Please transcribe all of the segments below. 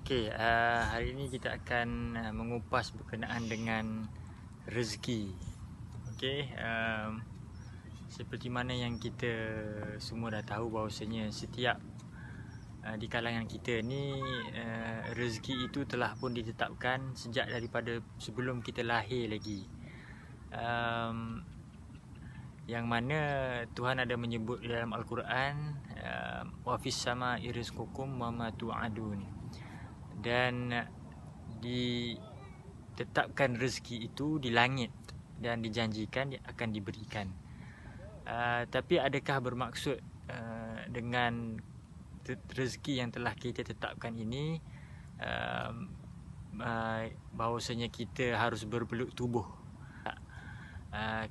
Okey, hari ini kita akan mengupas berkenaan dengan rezeki. Okey, seperti mana yang kita semua dah tahu bahawasanya setiap di kalangan kita ni rezeki itu telah pun ditetapkan sejak daripada sebelum kita lahir lagi. Yang mana Tuhan ada menyebut dalam Al-Quran, wa fis sama'i rizqukum wa ma tu'adun. Dan ditetapkan rezeki itu di langit dan dijanjikan akan diberikan. Tapi adakah bermaksud dengan rezeki yang telah kita tetapkan ini bahawasanya kita harus berpeluk tubuh?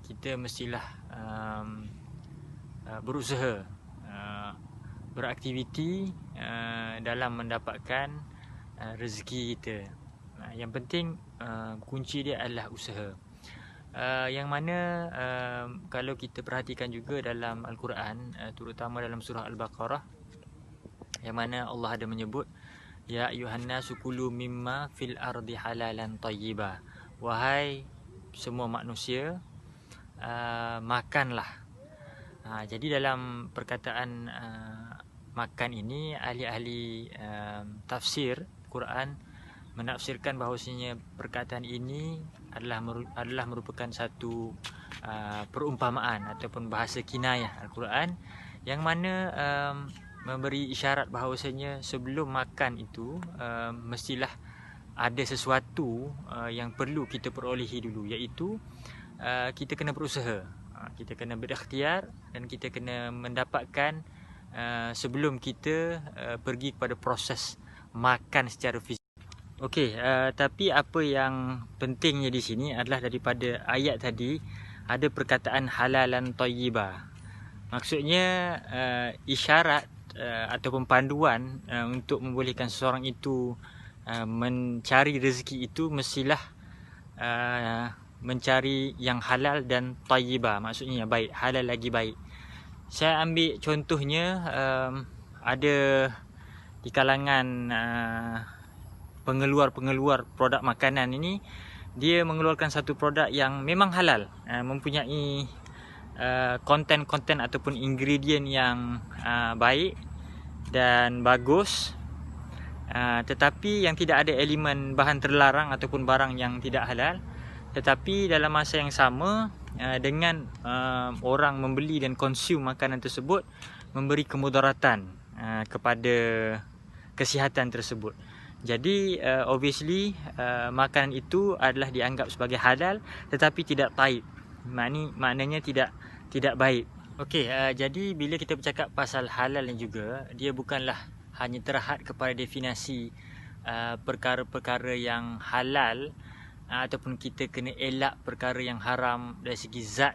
Kita mestilah berusaha, beraktiviti dalam mendapatkan rezeki kita. Yang penting kunci dia adalah usaha. Yang mana kalau kita perhatikan juga dalam Al-Quran, terutama dalam surah Al-Baqarah, yang mana Allah ada menyebut, ya ayyuhannasu kulu mimma fil ardi halalan tayyiba. Wahai semua manusia, makanlah. Jadi dalam perkataan makan ini, ahli-ahli tafsir Quran menafsirkan bahawasanya perkataan ini adalah merupakan satu perumpamaan ataupun bahasa kinayah Al-Quran, yang mana memberi isyarat bahawasanya sebelum makan itu mestilah ada sesuatu yang perlu kita perolehi dulu, iaitu kita kena berusaha, kita kena berikhtiar, dan kita kena mendapatkan sebelum kita pergi kepada proses makan secara fisik. Okey, tapi apa yang pentingnya di sini adalah daripada ayat tadi ada perkataan halalan tayyiba. Maksudnya isyarat ataupun panduan untuk membolehkan seseorang itu mencari rezeki itu mestilah mencari yang halal dan tayyiba, maksudnya yang baik, halal lagi baik. Saya ambil contohnya, ada di kalangan pengeluar produk makanan ini, dia mengeluarkan satu produk yang memang halal, mempunyai konten-konten ataupun ingredient yang baik dan bagus, tetapi yang tidak ada elemen bahan terlarang ataupun barang yang tidak halal. Tetapi dalam masa yang sama, dengan orang membeli dan konsum makanan tersebut, memberi kemudaratan kepada kesihatan tersebut. Jadi obviously makanan itu adalah dianggap sebagai halal tetapi tidak taib. Maknanya tidak baik. Okey, jadi bila kita bercakap pasal halal ni juga, dia bukanlah hanya terhad kepada definisi perkara-perkara yang halal, ataupun kita kena elak perkara yang haram dari segi zat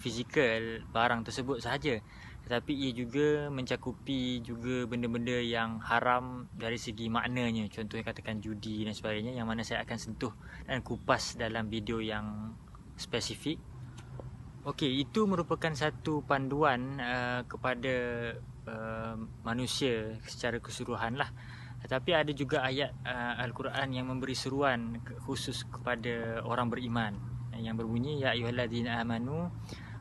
fizikal barang tersebut sahaja, tetapi ia juga mencakupi juga benda-benda yang haram dari segi maknanya. Contohnya katakan judi dan sebagainya, yang mana saya akan sentuh dan kupas dalam video yang spesifik. Okey, itu merupakan satu panduan kepada manusia secara keseluruhan lah. Tetapi ada juga ayat Al-Quran yang memberi seruan khusus kepada orang beriman, yang berbunyi, ya ayyuhalladzina amanu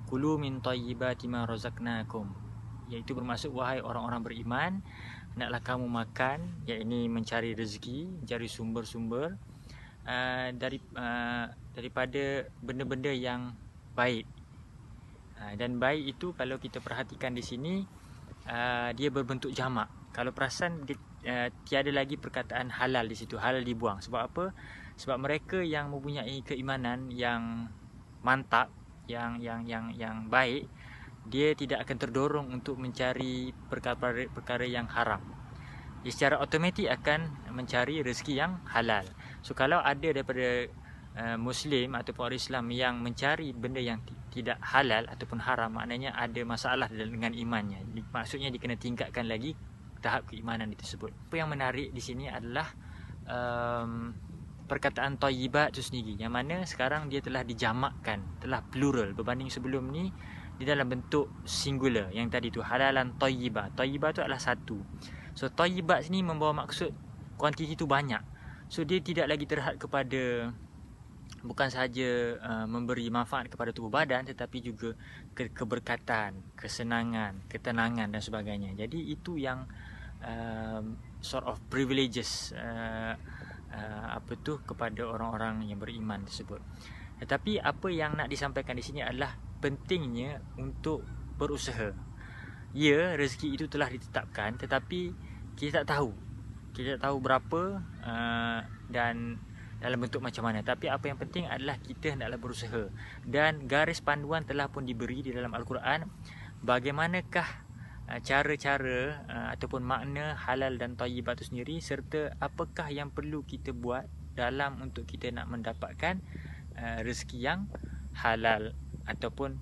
kulu min thayyibati ma razaqnakum, iaitu bermaksud wahai orang-orang beriman, hendaklah kamu makan, iaitu mencari rezeki, mencari sumber-sumber daripada benda-benda yang baik. Dan baik itu kalau kita perhatikan di sini, dia berbentuk jamak. Kalau perasan, tiada lagi perkataan halal di situ, halal dibuang. Sebab apa? Sebab mereka yang mempunyai keimanan yang mantap, yang baik, dia tidak akan terdorong untuk mencari perkara yang haram. Dia secara automatik akan mencari rezeki yang halal. So kalau ada daripada Muslim ataupun orang Islam yang mencari benda yang tidak halal ataupun haram, maknanya ada masalah dengan imannya. Maksudnya dia kena tingkatkan lagi tahap keimanan tersebut. Apa yang menarik di sini adalah perkataan thayyibat itu sendiri, yang mana sekarang dia telah dijamakkan, telah plural berbanding sebelum ni di dalam bentuk singular. Yang tadi tu halalan thayyibat. Thayyibat tu adalah satu. So thayyibat sini membawa maksud kuantiti tu banyak. So dia tidak lagi terhad kepada bukan sahaja memberi manfaat kepada tubuh badan, tetapi juga keberkatan, kesenangan, ketenangan dan sebagainya. Jadi itu yang sort of privileges kepada orang-orang yang beriman tersebut. Tetapi apa yang nak disampaikan di sini adalah pentingnya untuk berusaha. Ya, rezeki itu telah ditetapkan, tetapi kita tak tahu. Kita tak tahu berapa dan dalam bentuk macam mana. Tapi apa yang penting adalah kita hendaklah berusaha. Dan garis panduan telah pun diberi di dalam Al-Quran. Bagaimanakah cara-cara ataupun makna halal dan tayyibat itu sendiri, serta apakah yang perlu kita buat dalam untuk kita nak mendapatkan rezeki yang halal ataupun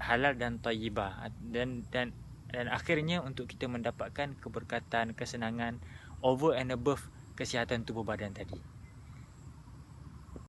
halal dan tayyibah, dan akhirnya untuk kita mendapatkan keberkatan, kesenangan over and above kesihatan tubuh badan tadi.